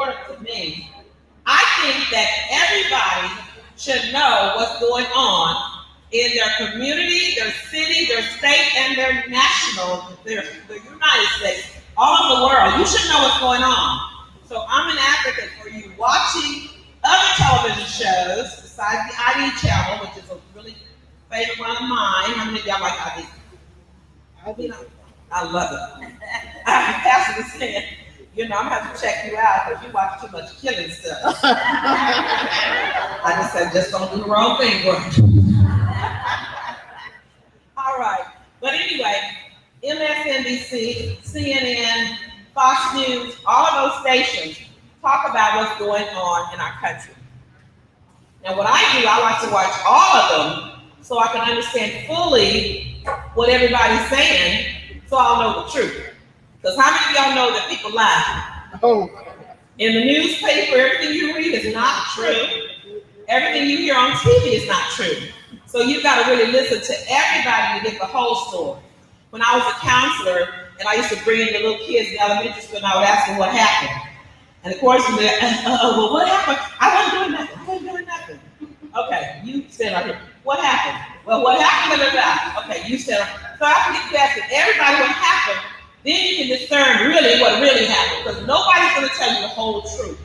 important to me. I think that everybody should know what's going on in their community, their city, their state, and their national, their United States, all over the world. You should know what's going on. So I'm an advocate for you watching other television shows besides the ID channel, which is a really favorite one of mine. How many of y'all like ID? I love it. Pastor was saying, I'm gonna have to check you out because you watch too much killing stuff. I just said, just don't do the wrong thing, bro. All right, but anyway, MSNBC, CNN, Fox News, all of those stations talk about what's going on in our country. Now, what I do, I like to watch all of them so I can understand fully what everybody's saying, so I'll know the truth. Because how many of y'all know that people lie? Oh. In the newspaper, everything you read is not true. Everything you hear on TV is not true. So you've got to really listen to everybody to get the whole story. When I was a counselor, and I used to bring in the little kids in elementary school, and I would ask them what happened. And of course, well, what happened? I wasn't doing nothing. Okay, you said right here, what happened? Well, what happened? Okay, you said, so after you get asking everybody what happened, then you can discern really what really happened, because nobody's going to tell you the whole truth.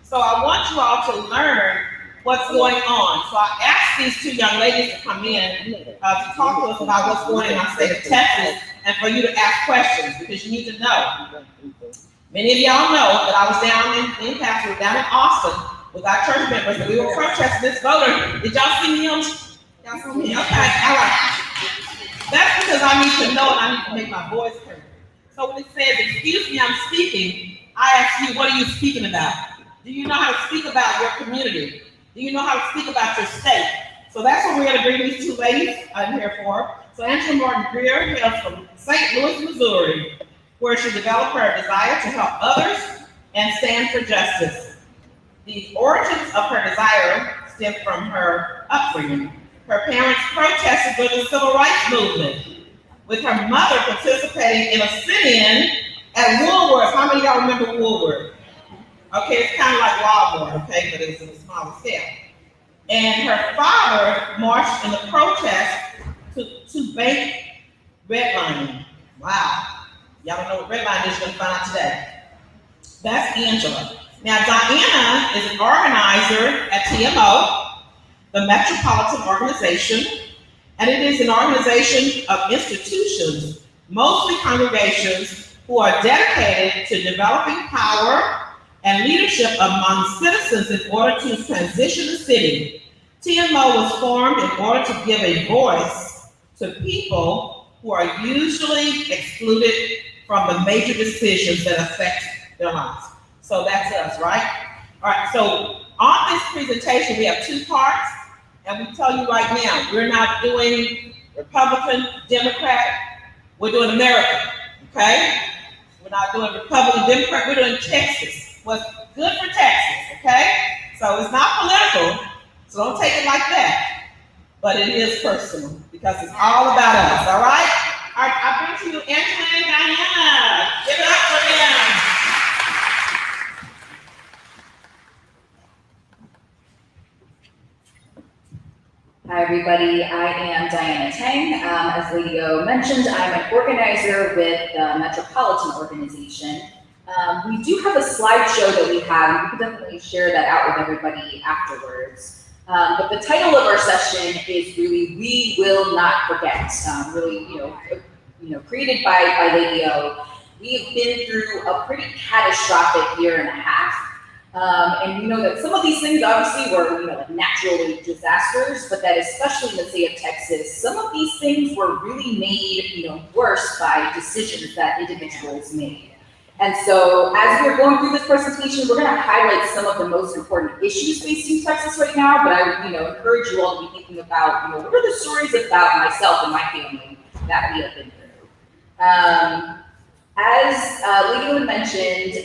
So I want you all to learn what's going on. So I asked these two young ladies to come in to talk to us about what's going on in our state of Texas, and for you to ask questions, because you need to know. Many of y'all know that I was down in Pastor, down in Austin with our church members, and we were protesting this voter. Did y'all see him? Y'all see me? Okay, all right. That's because I need to know and I need to make my voice heard. So when it says, excuse me, I'm speaking, I ask you, what are you speaking about? Do you know how to speak about your community? Do you know how to speak about your state? So that's what we're going to bring these two ladies in here for. So Angela Martin Greer hails from St. Louis, Missouri, where she developed her desire to help others and stand for justice. The origins of her desire stem from her upbringing. Her parents protested during the Civil Rights Movement, with her mother participating in a sit-in at Woolworth. How many of y'all remember Woolworth? Okay, it's kind of like Walmart, okay, but it was in a smaller scale. And her father marched in the protest to bank redlining. Wow. Y'all don't know what redlining is, you're going to find out today. That's Angela. Now, Diana is an organizer at TMO, the Metropolitan organization, and it is an organization of institutions, mostly congregations, who are dedicated to developing power and leadership among citizens in order to transition the city. TMO was formed in order to give a voice to people who are usually excluded from the major decisions that affect their lives. So that's us, right? All right, so on this presentation, we have two parts, and we tell you right now, we're not doing Republican, Democrat, we're doing America, okay? We're not doing Republican, Democrat, we're doing Texas. What's good for Texas, okay? So it's not political, so don't take it like that. But it is personal, because it's all about us, all right? All right, I bring to you Angela and Diana. Give it up for them. Hi everybody, I am Diana Tang. As Lady O mentioned, I'm an organizer with the Metropolitan organization. We do have a slideshow that we have, and we can definitely share that out with everybody afterwards. But the title of our session is really "We Will Not Forget." Really, created by Lady O. We've been through a pretty catastrophic year and a half, and we know that some of these things obviously were, like natural disasters, but that especially in the state of Texas, some of these things were really made, worse by decisions that individuals made. And so as we're going through this presentation, we're going to highlight some of the most important issues facing Texas right now, but I would encourage you all to be thinking about, what are the stories about myself and my family that we have been through. As Lady mentioned,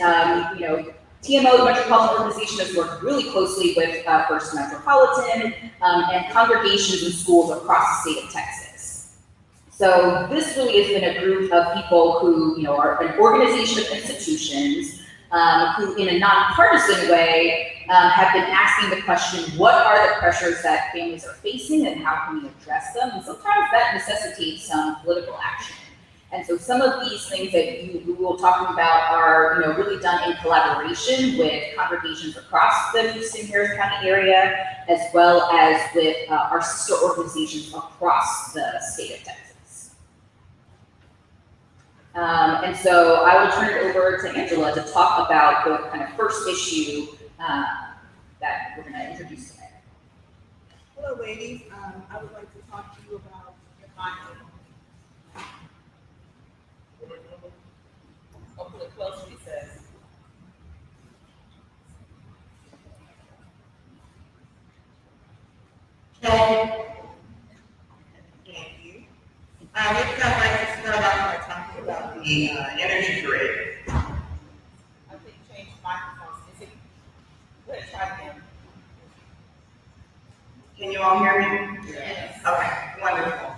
TMO, the Metropolitan Organization, has worked really closely with First Metropolitan and congregations and schools across the state of Texas. So this really has been a group of people who, are an organization of institutions who in a nonpartisan way have been asking the question, what are the pressures that families are facing and how can we address them? And sometimes that necessitates some political action. And so some of these things that we will talk about are, really done in collaboration with congregations across the Houston-Harris County area, as well as with our sister organizations across the state of Texas. And so I will turn it over to Angela to talk about the kind of first issue that we're going to introduce today. Hello, ladies. I would like to talk to you about dividing. Open it close, he says. Thank you. What would I like to start off by talking about the energy grid? I think change microphones. Is it? Go ahead, try again. Can you all hear me? Yes. Okay, wonderful.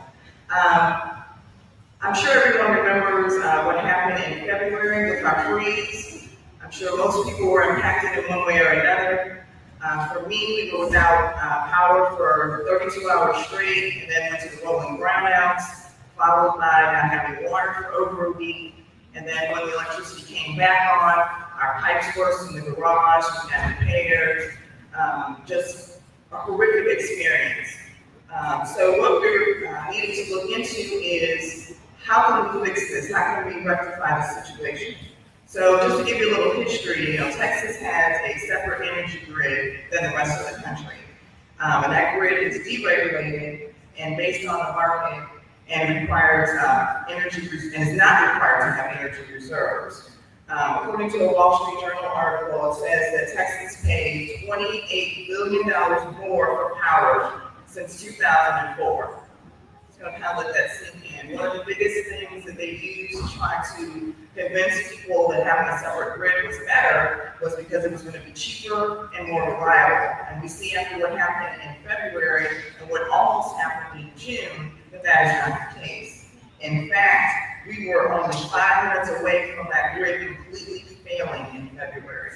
I'm sure everyone remembers what happened in February with our freeze. I'm sure most people were impacted in one way or another. For me, we were without power for 32 hours straight, and then went to the rolling brownouts, followed by not having water for over a week. And then when the electricity came back on, our pipes burst in the garage, we had repairs, just a horrific experience. So what we're needing to look into is, how can we fix this? How can we rectify the situation? So just to give you a little history, Texas has a separate energy grid than the rest of the country. And that grid is deregulated and based on the market and requires energy, and is not required to have energy reserves. According to a Wall Street Journal article, it says that Texas paid $28 billion more for power since 2004. It's going to kind of let that sink in. One of the biggest things that they used to try to convince people that having a separate grid was better was because it was going to be cheaper and more reliable. And we see after what happened in February and what almost happened in June, that is not the case. In fact, we were only 5 minutes away from that grid completely failing in February.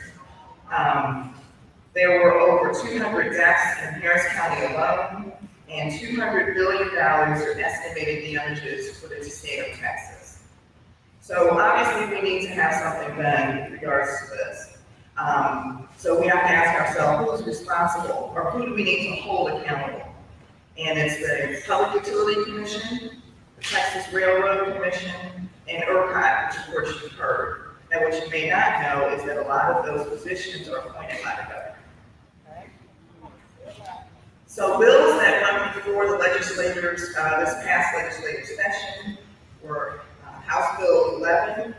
There were over 200 deaths in Harris County alone, and $200 billion are estimated damages for the state of Texas. So obviously we need to have something done in regards to this. So we have to ask ourselves, who's responsible, or who do we need to hold accountable? And it's the Public Utility Commission, the Texas Railroad Commission, and ERCOT, which of course you've heard. And what you may not know is that a lot of those positions are appointed by the governor. So bills that went before the legislators this past legislative session were House Bill 11,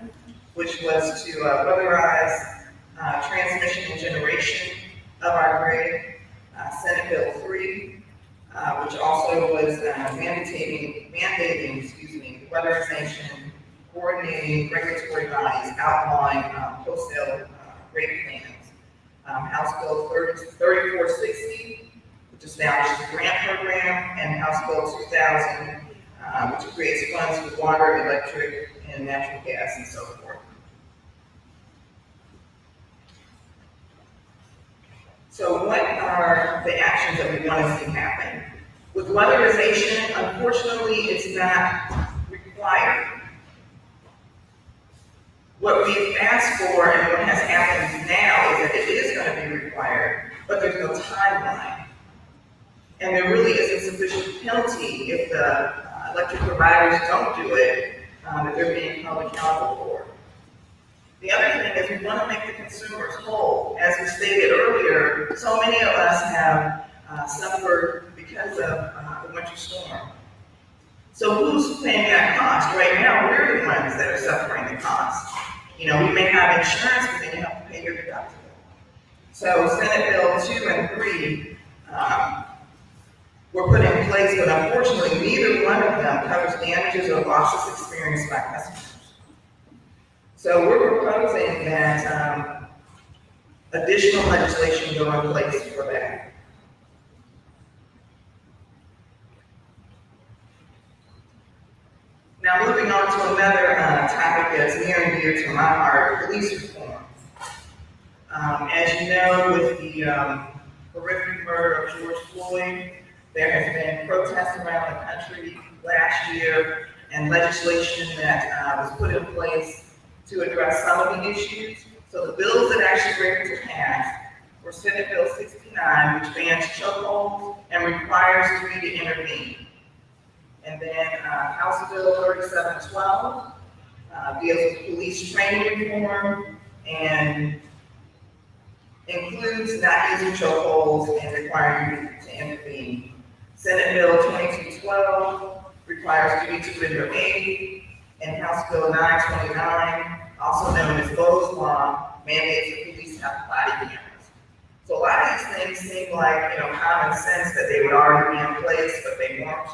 which was to weatherize transmission and generation of our grid, Senate Bill 3, which also was mandating weatherization, coordinating regulatory bodies, outlawing wholesale rate plans. House Bill 3460, which establishes the grant program, and House Bill 2000, which creates funds for water, electric, and natural gas, and so forth. So what are the actions that we want to see happen? With weatherization, unfortunately, it's not required. What we've asked for and what has happened now is that it is going to be required, but there's no timeline. And there really isn't sufficient penalty if the electric providers don't do it, that they're being held accountable for. The other thing is we want to make the consumers whole. As we stated earlier, so many of us have suffered because of the winter storm. So who's paying that cost? Right now, we're the ones that are suffering the cost. We may have insurance, but then you have to pay your deductible. So Senate Bill 2 and 3 were put in place, but unfortunately, neither one of them covers damages or losses experienced by customers. So we're proposing that additional legislation go in place for that. Now moving on to another topic that's near and dear to my heart, police reform. As you know, with the horrific murder of George Floyd, there has been protests around the country last year and legislation that was put in place to address some of the issues. So the bills that actually were able to pass were Senate Bill 69, which bans chokeholds and requires jury to intervene. And then House Bill 3712 deals with police training reform and includes not using chokeholds and requiring you to intervene. Senate Bill 2212 requires duty to render aid, and House Bill 929, also known as Bo's Law, mandates that police have body cameras. So a lot of these things seem like, common sense that they would already be in place, but they weren't.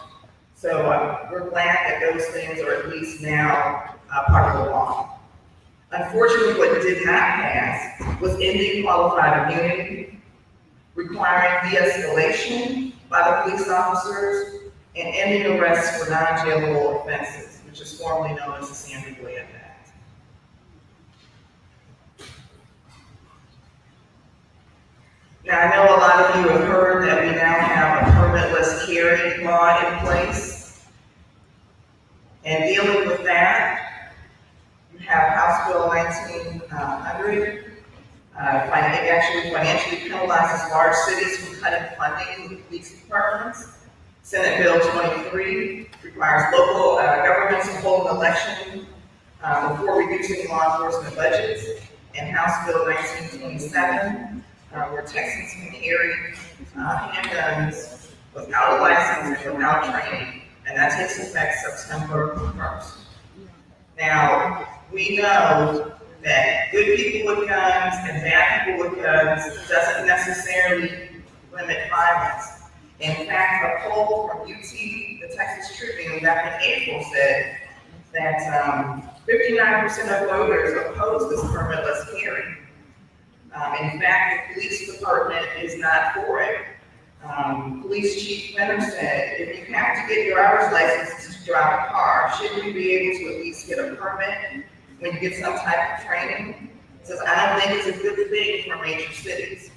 So we're glad that those things are at least now part of the law. Unfortunately, what did not pass was ending qualified immunity, requiring de-escalation by the police officers, and ending arrests for non-jailable offenses, which is formerly known as the Sandy Williams Act. Now, I know a lot of you have heard that we now have a permitless carry law in place. And dealing with that, you have House Bill 1900. It actually financially penalizes large cities from cutting funding to the police departments. Senate Bill 23 requires local governments to hold an election before reducing law enforcement budgets. And House Bill 1927, where Texans can carry handguns without a license and without training. And that takes effect September 1st. Now, we know that good people with guns and bad people with guns doesn't necessarily limit violence. In fact, a poll from UT, the Texas Tribune, back in April said that 59% of voters oppose this permitless carry. In fact, the police department is not for it. Police Chief Fenner said, if you have to get your driver's license to drive a car, shouldn't you be able to at least get a permit when you get some type of training? He says, I don't think it's a good thing for major cities.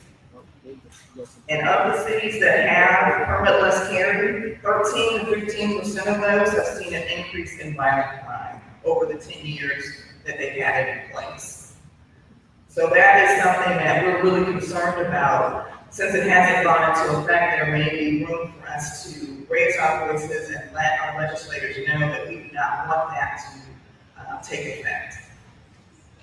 And of the cities that have permitless carry, 13 to 15% of those have seen an increase in violent crime over the 10 years that they've had it in place. So that is something that we're really concerned about. Since it hasn't gone into effect, there may be room for us to raise our voices and let our legislators know that we do not want that to take effect.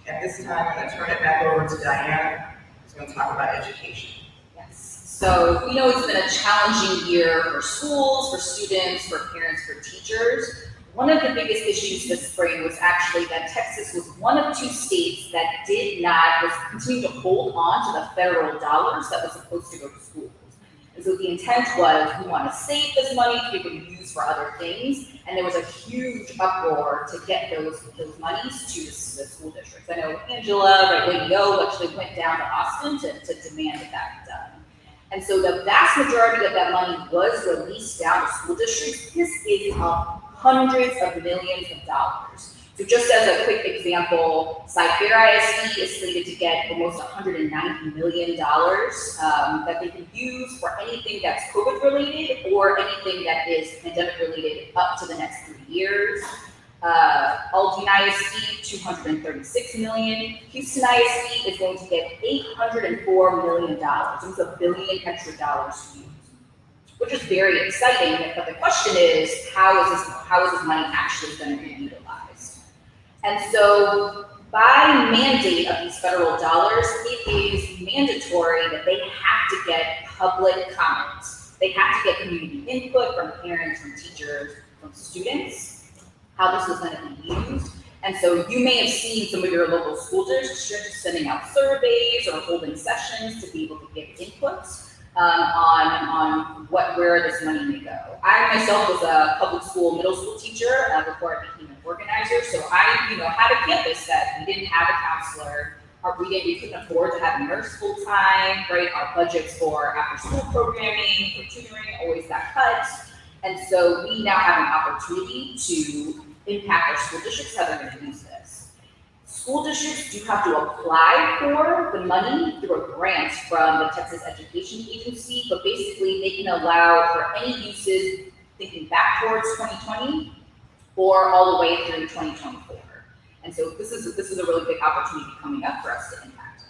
At this time, I'm going to turn it back over to Diana, who's going to talk about education. So we know it's been a challenging year for schools, for students, for parents, for teachers. One of the biggest issues this spring was actually that Texas was one of 2 states that was continuing to hold on to the federal dollars that was supposed to go to schools. And so the intent was, we want to save this money to be able to use for other things. And there was a huge uproar to get those monies to the school districts. I know Angela, Lady O, actually went down to Austin to demand that be done. And so the vast majority of that money was released down to school districts. This is hundreds of millions of dollars. So just as a quick example, Cyber ISD is slated to get almost $190 million that they can use for anything that's COVID related or anything that is pandemic related up to the next 3 years. Aldine ISD, $236 million. Houston ISD is going to get $804 million. It's $1 billion extra dollars to use, which is very exciting. But the question is, how is this money actually going to be utilized? And so, by mandate of these federal dollars, it is mandatory that they have to get public comments. They have to get community input from parents, from teachers, from students, how this is going to be used. And so you may have seen some of your local school districts sending out surveys or holding sessions to be able to give inputs on where this money may go. I myself was a public school, middle school teacher before I became an organizer. So I had a campus that we didn't have a counselor, or we couldn't afford to have a nurse full time, right? Our budgets for after school programming, for tutoring always got cut. And so we now have an opportunity to impact our school districts, how they're going to use this. School districts do have to apply for the money through a grant from the Texas Education Agency, but basically they can allow for any uses thinking back towards 2020 or all the way through 2024. And so this is a really big opportunity coming up for us to impact.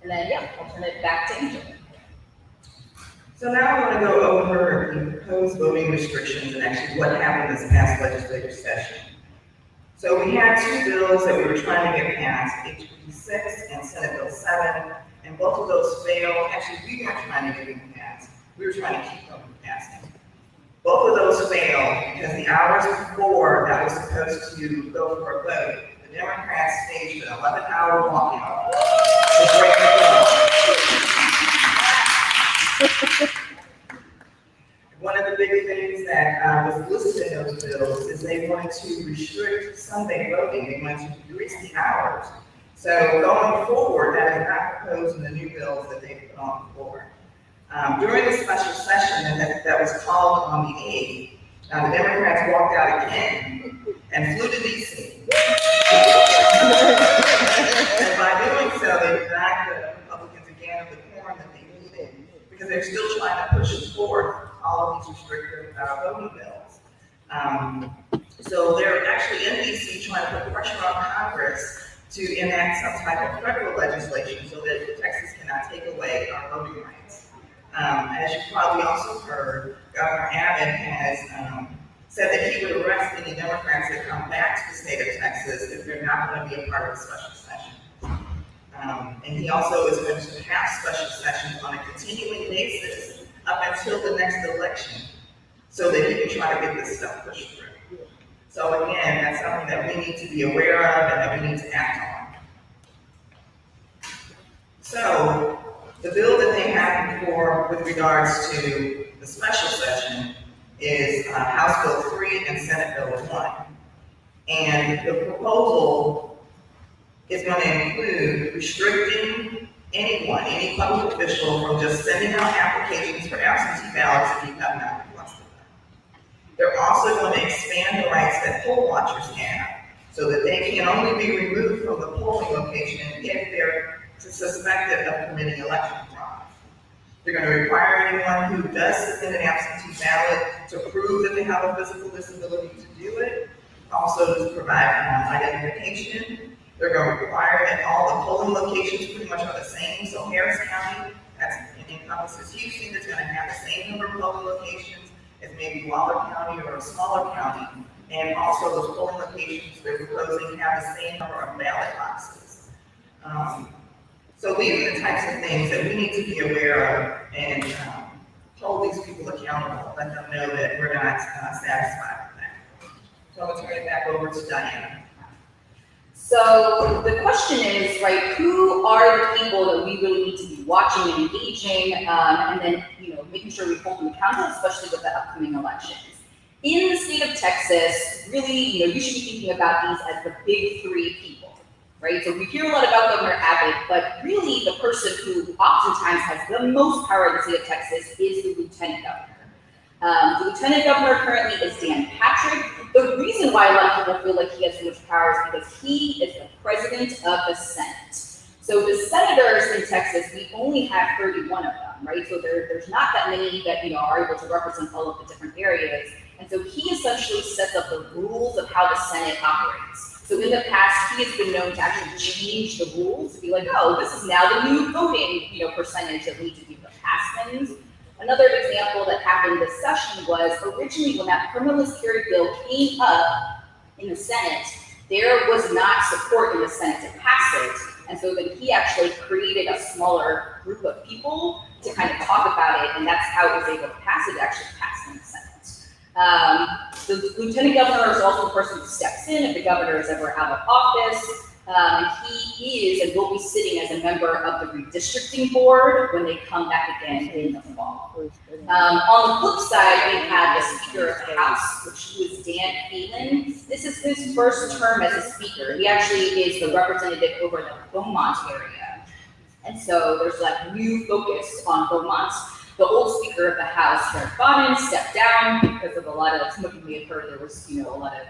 And then, yeah, I'll turn it back to Angela. So now I want to go over the proposed voting restrictions and actually what happened this past legislative session. So we had two bills that we were trying to get passed, HB 6 and Senate Bill 7, and both of those failed. Actually, we weren't trying to get them passed. We were trying to keep them from passing. Both of those failed because the hours before that was supposed to go for a vote, the Democrats staged an 11-hour walkout to break the law. One of the big things that was listed in those bills is they wanted to restrict Sunday voting. They wanted to decrease the hours. So going forward, that is not proposed in the new bills that they put on the floor. During the special session that was called on the 8th, the Democrats walked out again and flew to DC. And by doing so, they denied the Republicans again of the quorum that they needed, because they're still trying to push forward all of these restrictive voting bills. So they're actually in DC trying to put pressure on Congress to enact some type of federal legislation so that Texas cannot take away our voting rights. As you probably also heard, Governor Abbott has said that he would arrest any Democrats that come back to the state of Texas if they're not going to be a part of the special session. And he also is going to have special sessions on a continuing basis up until the next election so that he can try to get this stuff pushed through. So again, that's something that we need to be aware of and that we need to act on. So the bill that they have before with regards to the special session is House Bill 3 and Senate Bill 1. And the proposal is going to include restricting anyone, any public official, from just sending out applications for absentee ballots if you have not requested them. They're also going to expand the rights that poll watchers have so that they can only be removed from the polling location if they're suspected of committing election fraud. They're going to require anyone who does submit an absentee ballot to prove that they have a physical disability to do it, also to provide identification. They're going to require that all the polling locations pretty much are the same. So Harris County, that's encompasses Houston, is going to have the same number of polling locations as maybe Waller County or a smaller county. And also those polling locations they're proposing have the same number of ballot boxes. So these are the types of things that we need to be aware of and hold these people accountable, let them know that we're not satisfied with that. So I'm going to turn it back over to Diana. So the question is, right, who are the people that we really need to be watching and engaging, and then, making sure we hold them accountable, especially with the upcoming elections. In the state of Texas, really, you should be thinking about these as the big three people, right? So we hear a lot about Governor Abbott, but really the person who oftentimes has the most power in the state of Texas is the lieutenant governor. The lieutenant governor currently is Dan Patrick. The reason why a lot of people feel like he has so much power is because he is the president of the Senate. So the senators in Texas, we only have 31 of them, right? So there's not that many that are able to represent all of the different areas. And so he essentially sets up the rules of how the Senate operates. So in the past, he has been known to actually change the rules to be like, oh, this is now the new voting, percentage that we need to do to pass things. Another example that happened this session was originally when that criminalist carry bill came up in the Senate, there was not support in the Senate to pass it. And so then he actually created a smaller group of people to kind of talk about it, and that's how it was able to pass it, actually passed in the Senate. The lieutenant governor is also the person who steps in if the governor is ever out of office. He is and will be sitting as a member of the redistricting board when they come back again in the fall. On the flip side, we have the Speaker of the House, which is Dan Phelan. This is his first term as a speaker. He actually is the representative over the Beaumont area. And so there's like new focus on Beaumont. The old Speaker of the House, Greg Bonnin, stepped down because of a lot of, some of you may have heard there was, a lot of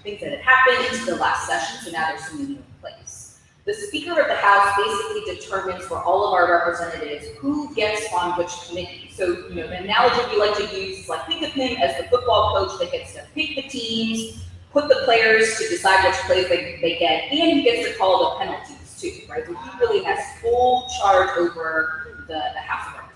things that had happened in the last session, so now there's something new in place. The Speaker of the House basically determines for all of our representatives who gets on which committee. So, the analogy we like to use is like, think of him as the football coach that gets to pick the teams, put the players to decide which plays they get, and he gets to call the penalties too, right? So he really has full charge over the House of Representatives.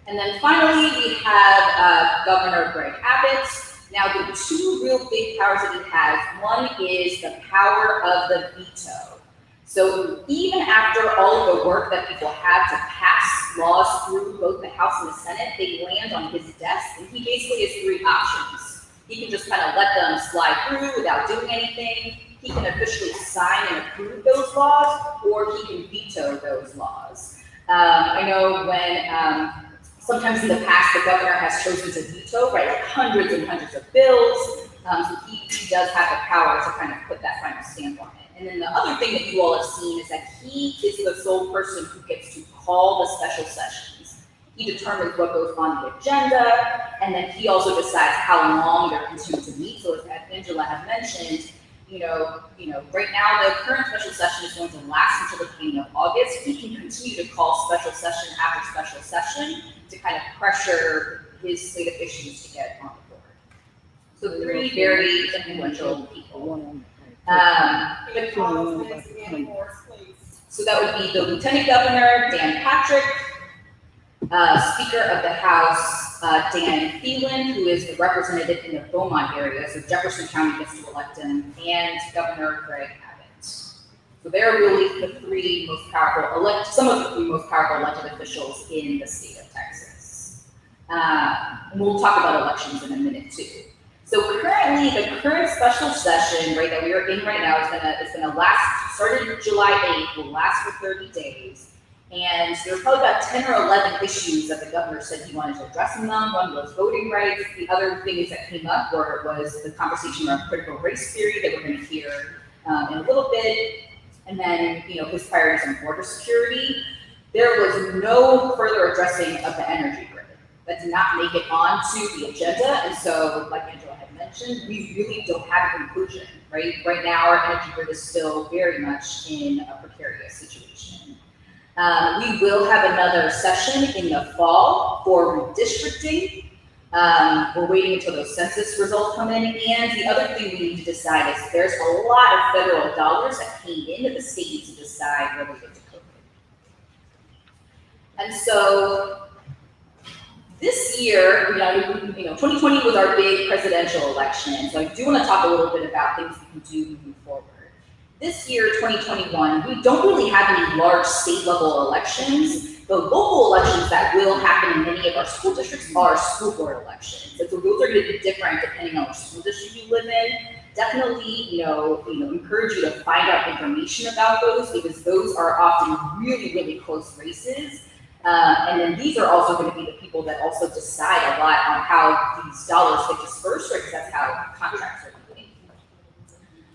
And then finally, we have Governor Greg Abbott. Now, the two real big powers that he has, one is the power of the veto. So even after all of the work that people have to pass laws through both the House and the Senate, they land on his desk, and he basically has three options. He can just kind of let them slide through without doing anything. He can officially sign and approve those laws, or he can veto those laws. I know when sometimes in the past, the governor has chosen to veto, right, like hundreds and hundreds of bills. So he does have the power to kind of put that final stamp on it. And then the other thing that you all have seen is that he is the sole person who gets to call the special sessions. He determines what goes on the agenda, and then he also decides how long they're continuing to meet. So as Angela had mentioned, right now the current special session is going to last until the beginning of August. He can continue to call special session after special session to kind of pressure his slate of issues to get on the board. So three very influential people. So that would be the Lieutenant Governor, Dan Patrick, Speaker of the House, Dan Phelan, who is the representative in the Beaumont area, so Jefferson County gets to elect him, and Governor Greg Abbott. So they're really the three most powerful some of the three most powerful elected officials in the state of Texas. And we'll talk about elections in a minute too. So currently, the current special session, right, that we are in right now is gonna last, started July 8th, will last for 30 days. And there's probably about 10 or 11 issues that the governor said he wanted to address in them. One was voting rights. The other things that came up was the conversation around critical race theory that we're going to hear in a little bit. And then, his priorities on border security. There was no further addressing of the energy grid. That did not make it onto the agenda. And so, like Angela had mentioned, we really don't have a conclusion, right? Right now, our energy grid is still very much in a precarious situation. We will have another session in the fall for redistricting. We're waiting until those census results come in. And the other thing we need to decide is there's a lot of federal dollars that came into the state to decide related to COVID. And so this year, 2020 was our big presidential election. So I do want to talk a little bit about things we can do moving forward. This year, 2021, we don't really have any large state level elections. The local elections that will happen in many of our school districts are school board elections. And so those are going to be different depending on which school district you live in. Definitely, encourage you to find out information about those because those are often really, really close races. And then these are also going to be the people that also decide a lot on how these dollars get dispersed, because that's how contracts are.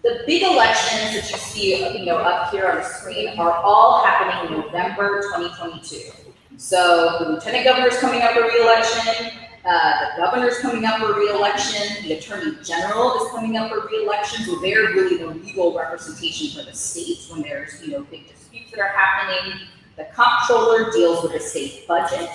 The big elections that you see, up here on the screen are all happening in November 2022. So the lieutenant governor is coming up for re-election, the governor is coming up for re-election, the attorney general is coming up for re-election. So they're really the legal representation for the state when there's, big disputes that are happening. The comptroller deals with the state budget.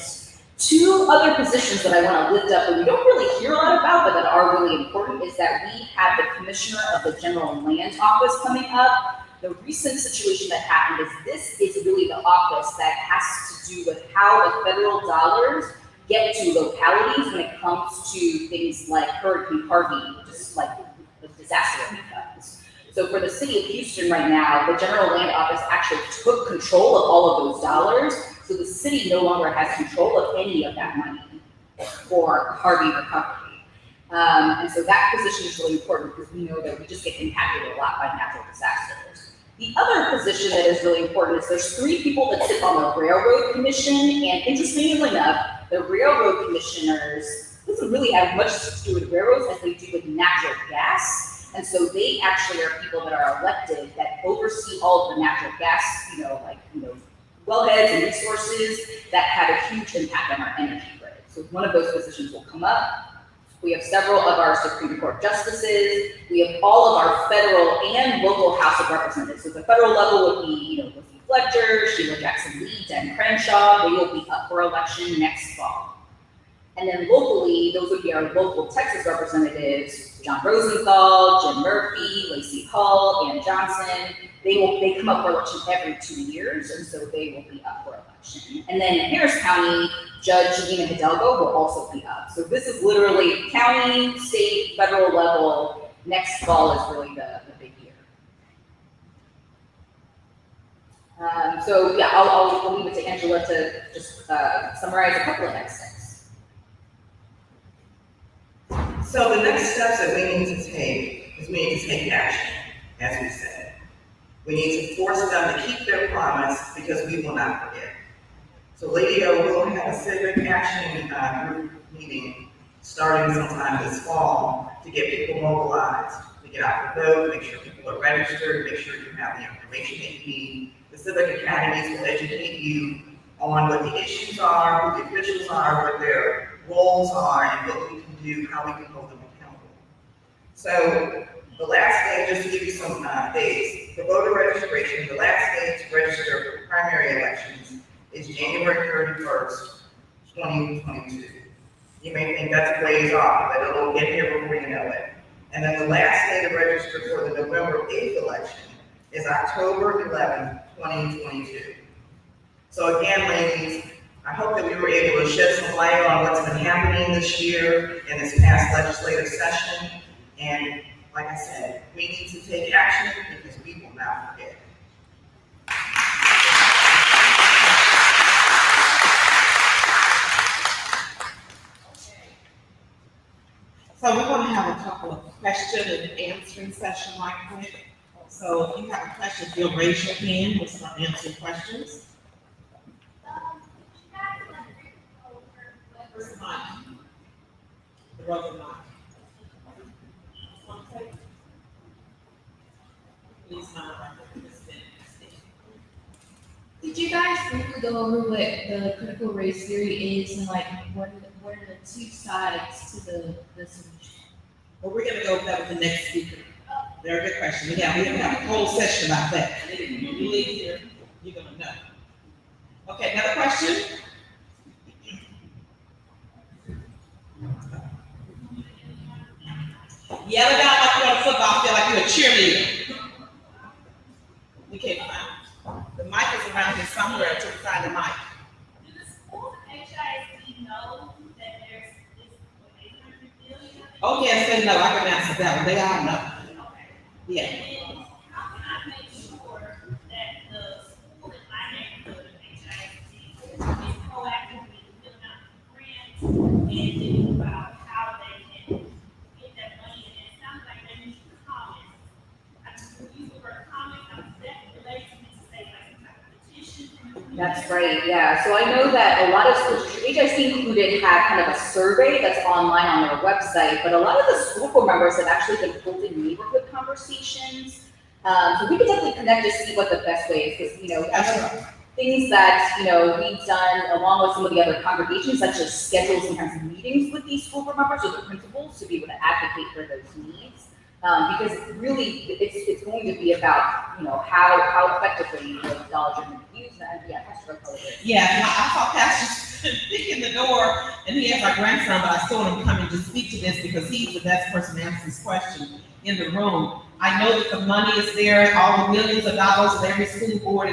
Two other positions that I want to lift up that we don't really hear a lot about, but that are really important, is that we have the commissioner of the General Land Office coming up. The recent situation that happened is this is really the office that has to do with how the federal dollars get to localities when it comes to things like Hurricane Harvey, just like the disaster relief funds. So for the city of Houston right now, the General Land Office actually took control of all of those dollars. So the city no longer has control of any of that money for Harvey recovery. And so that position is really important because we know that we just get impacted a lot by natural disasters. The other position that is really important is there's three people that sit on the Railroad Commission, and interestingly enough, the Railroad Commissioners doesn't really have much to do with railroads as they do with natural gas. And so they actually are people that are elected that oversee all of the natural gas, wellheads and resources that have a huge impact on our energy grid. So one of those positions will come up. We have several of our Supreme Court justices. We have all of our federal and local House of Representatives. So the federal level would be, Lizzie Fletcher, Sheila Jackson-Lee, Dan Crenshaw. They will be up for election next fall. And then locally, those would be our local Texas representatives, John Rosenthal, Jim Murphy, Lacey Hull, Ann Johnson. They come up for election every 2 years, and so they will be up for election. And then in Harris County, Judge Gina Hidalgo will also be up. So this is literally county, state, federal level. Next fall is really the big year. So yeah, I'll leave it to Angela to just summarize a couple of next steps. So the next steps that we need to take is we need to take action, as we said. We need to force them to keep their promise because we will not forget. So Lady O will have a civic action group meeting starting sometime this fall to get people mobilized, to get out the vote, make sure people are registered, make sure you have the information that you need. The civic academies will educate you on what the issues are, who the officials are, what their roles are, and what we can do, how we can hold them accountable. So the last day, just to give you some dates, the voter registration, the last day to register for primary elections is January 31st, 2022. You may think that's a ways off, but it'll get here before you know it. And then the last day to register for the November 8th election is October 11th, 2022. So again, ladies, I hope that we were able to shed some light on what's been happening this year in this past legislative session. And like I said, we need to take action because we will not forget. So we're going to have a couple of question and answering session right quick. So if you have a question, you'll raise your hand. We'll start answering questions. Where's the mic? The rubber mic. Please not right there. Did you guys briefly go over what the critical race theory is and like what are the two sides to the solution? Well, we're going to go with that with the next speaker. Very good question. We have a whole session about that. When you leave here, you're going to know. Okay, another question? Yell it out like you're on a football field, like you're a cheerleader. We can't find it. The mic is around here somewhere until we find the mic. Do the schools HISD know that there's this 800 billion? Oh, yes, they know. I can answer that one. They all know. Okay. Yeah. And how can I make sure that the school in my neighborhood of HISD is proactively filling out the grants and thinking about how they can get that money? And it sounds like they use comments. I just use the word comments. That relates to say like some type of petition. That's right, yeah. So I know that a lot of schools, HIC included, had kind of a survey that's online on their website, but a lot of the school board members have actually been holding neighborhood conversations. So we could definitely connect to see what the best way is, because, That's right. things that, we've done along with some of the other congregations, such as schedule sometimes meetings with these school board members or the principals to be able to advocate for those needs. Because really, it's going to be about, how effectively those dollars are going to be used. And yeah, Pastor Rocco. Yeah, I saw Pastor speak in the door, and he has our grandson, but I still want him to come and just speak to this because he's the best person to answer this question in the room. I know that the money is there, all the millions of dollars that every school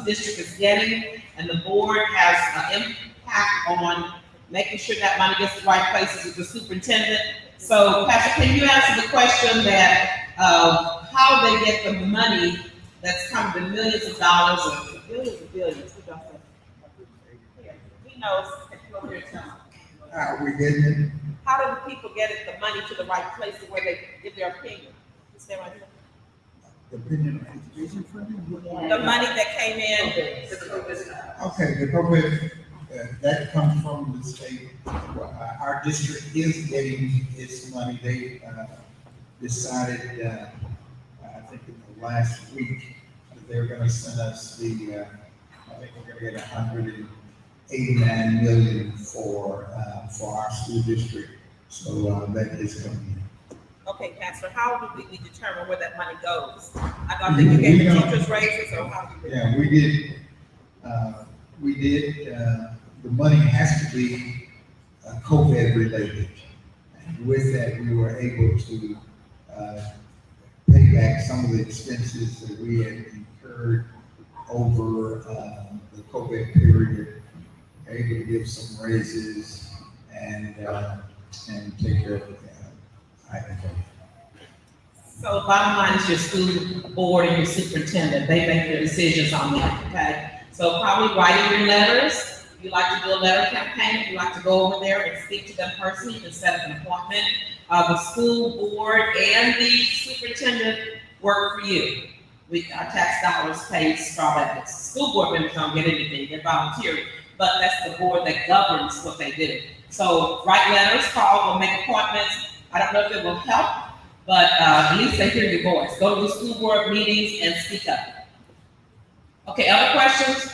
district is getting, and the board has an impact on making sure that money gets to the right places with the superintendent. So, Pastor, can you answer the question that how they get the money that's coming, the millions of dollars or billions of billions? He knows. Go here, tell him. How are we getting it? How do the people get the money to the right place to where they give their opinion? Stay right there. The opinion of education funding? The money that came in. Okay, the COVID, that comes from the state. Our district is getting its money. They decided, I think in the last week, that they're gonna send us the think we're gonna get 189 million for our school district. So, that is coming in. Okay, Pastor, how do we determine where that money goes? I don't think you gave the teachers raises, or how do you? Yeah, we did, the money has to be COVID related. And with that, we were able to pay back some of the expenses that we had incurred over the COVID period, able to give some raises and take care of items. So bottom line is your school board and your superintendent, they make their decisions on that, okay? So probably writing your letters, if you like to do a letter campaign, if you like to go over there and speak to them personally, you can set up an appointment. The school board and the superintendent work for you. Our tax dollars pay straw buckets. School board members don't get anything, they're voluntary, but that's the board that governs what they do. So write letters, call, or make appointments. I don't know if it will help, but at least they hear your voice. Go to the school board meetings and speak up. Okay, other questions?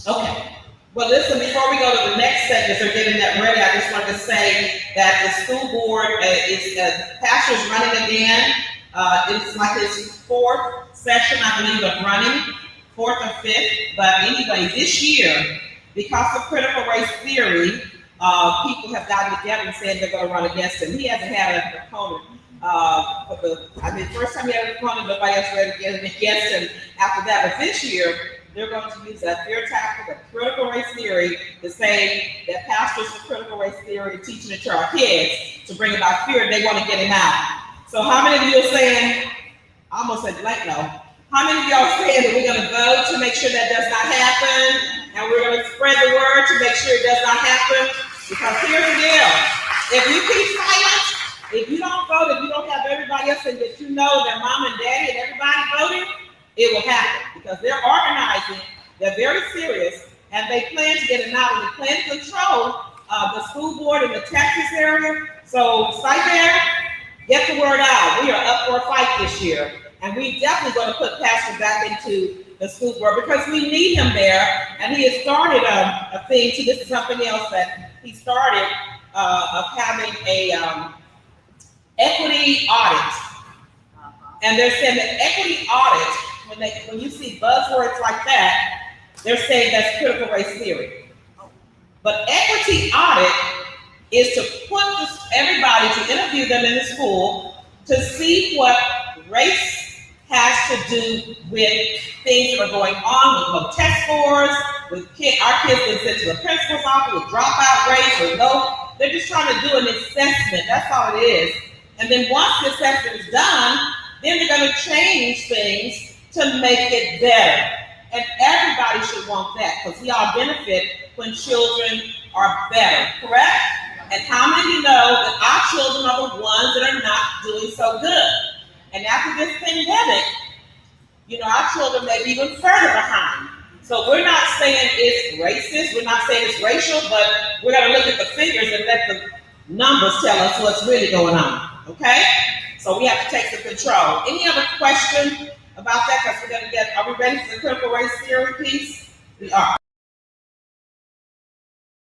Okay. Well, listen, before we go to the next segment, so getting that ready, I just wanted to say that the school board pastor's running again. It's like his fourth session, I believe, of running, fourth or fifth. But anyway, this year, because of critical race theory, people have gotten together and said they're going to run against him. He hasn't had an opponent. First time he had an opponent, nobody else ready to get against him after that. But this year, they're going to use that fear tactic of critical race theory to say that pastors for critical race theory are teaching it to our kids to bring about fear, and they want to get him out. So how many of you are saying, I almost said blank no, how many of y'all are saying that we're going to vote to make sure that does not happen, and we're going to spread the word to make sure it does not happen? Because here's the deal, if you keep silent, if you don't vote, if you don't have everybody else and that you know their mom and daddy and everybody voting, it will happen because they're organizing, they're very serious, and they plan to get it out, and they plan to control the school board in the Texas area. So right there, get the word out. We are up for a fight this year, and we definitely going to put Pastor back into the school board because we need him there, and he has started a thing too. This is something else that he started of having a equity audit. And they're saying that equity audit, when you see buzzwords like that, they're saying that's critical race theory. But equity audit is to put everybody, to interview them in the school to see what race has to do with things that are going on with test scores, with our kids being sent to the principal's office with dropout rates, or no, they're just trying to do an assessment. That's all it is. And then once the assessment is done, then they're going to change things to make it better. And everybody should want that because we all benefit when children are better, correct? And how many of you know that our children are the ones that are not doing so good? And after this pandemic, our children may be even further behind. So we're not saying it's racist, we're not saying it's racial, but we're going to look at the figures and let the numbers tell us what's really going on, okay? So we have to take some control. Any other question about that? Because we're going to are we ready for the critical race theory piece? We are.